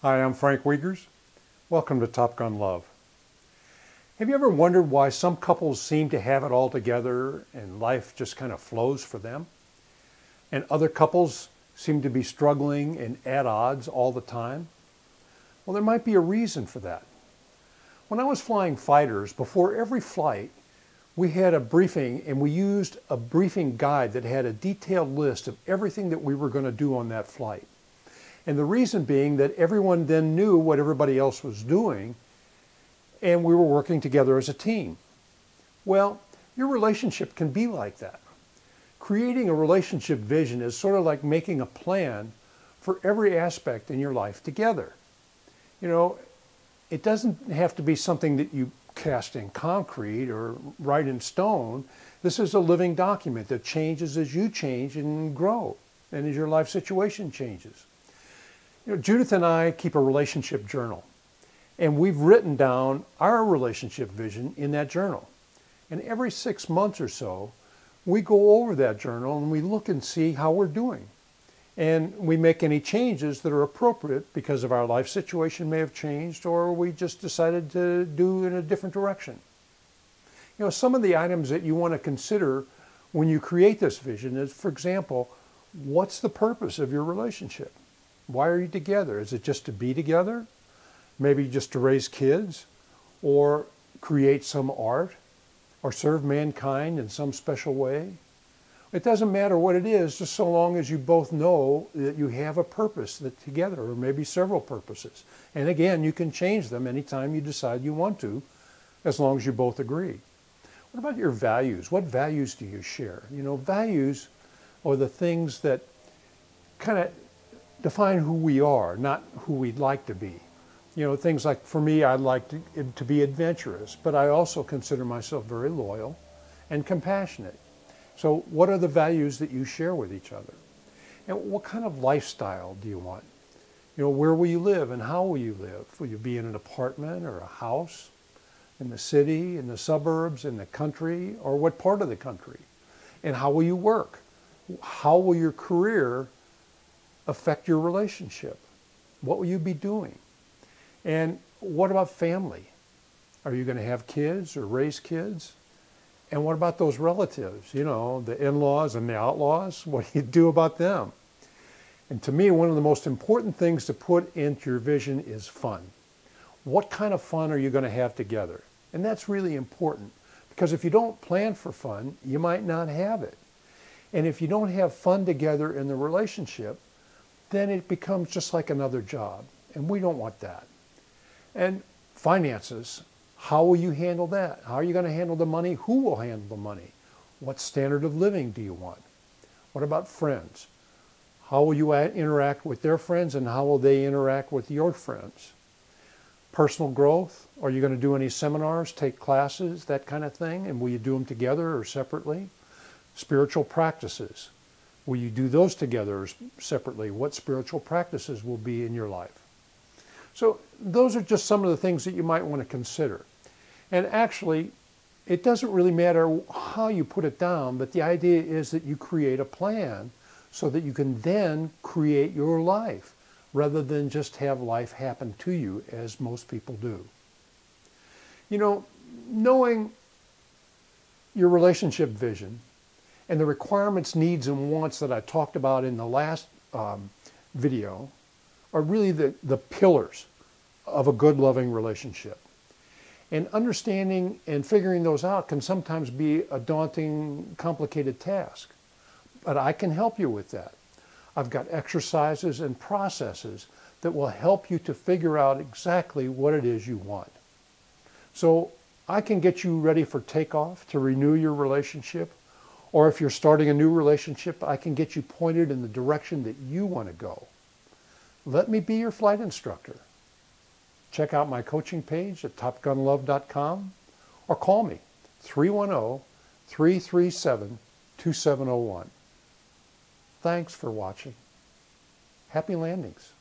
Hi, I'm Frank Wiegers. Welcome to Top Gun Love. Have you ever wondered why some couples seem to have it all together and life just kind of flows for them? And other couples seem to be struggling and at odds all the time? Well, there might be a reason for that. When I was flying fighters, before every flight, we had a briefing and we used a briefing guide that had a detailed list of everything that we were going to do on that flight. And the reason being that everyone then knew what everybody else was doing, and we were working together as a team. Well, your relationship can be like that. Creating a relationship vision is sort of like making a plan for every aspect in your life together. You know, it doesn't have to be something that you cast in concrete or write in stone. This is a living document that changes as you change and grow, and as your life situation changes. You know, Judith and I keep a relationship journal, and we've written down our relationship vision in that journal. And every 6 months or so, we go over that journal and we look and see how we're doing. And we make any changes that are appropriate because of our life situation may have changed, or we just decided to do in a different direction. You know, some of the items that you want to consider when you create this vision is, for example, what's the purpose of your relationship? Why are you together? Is it just to be together? Maybe just to raise kids, or create some art, or serve mankind in some special way? It doesn't matter what it is, just so long as you both know that you have a purpose that together, or maybe several purposes. And again, you can change them anytime you decide you want to, as long as you both agree. What about your values? What values do you share? You know, values are the things that kind of define who we are, not who we'd like to be. You know, things like, for me, I'd like to be adventurous, but I also consider myself very loyal and compassionate. So what are the values that you share with each other? And what kind of lifestyle do you want? You know, where will you live and how will you live? Will you be in an apartment or a house, in the city, in the suburbs, in the country, or what part of the country? And how will you work? How will your career affect your relationship? What will you be doing? And what about family? Are you going to have kids or raise kids? And what about those relatives, you know, the in-laws and the outlaws? What do you do about them? And to me, one of the most important things to put into your vision is fun. What kind of fun are you going to have together? And that's really important, because if you don't plan for fun, you might not have it. And if you don't have fun together in the relationship, then it becomes just like another job. And we don't want that. And finances, how will you handle that? How are you going to handle the money? Who will handle the money? What standard of living do you want? What about friends? How will you interact with their friends, and how will they interact with your friends? Personal growth, are you going to do any seminars, take classes, that kind of thing? And will you do them together or separately? Spiritual practices, will you do those together or separately? What spiritual practices will be in your life? So those are just some of the things that you might want to consider. And actually, it doesn't really matter how you put it down, but the idea is that you create a plan so that you can then create your life, rather than just have life happen to you, as most people do. You know, knowing your relationship vision and the requirements, needs, and wants that I talked about in the last video are really the pillars of a good, loving relationship. And understanding and figuring those out can sometimes be a daunting, complicated task. But I can help you with that. I've got exercises and processes that will help you to figure out exactly what it is you want. So I can get you ready for takeoff to renew your relationship. Or if you're starting a new relationship, I can get you pointed in the direction that you want to go. Let me be your flight instructor. Check out my coaching page at topgunlove.com, or call me, 310-337-2701. Thanks for watching. Happy landings.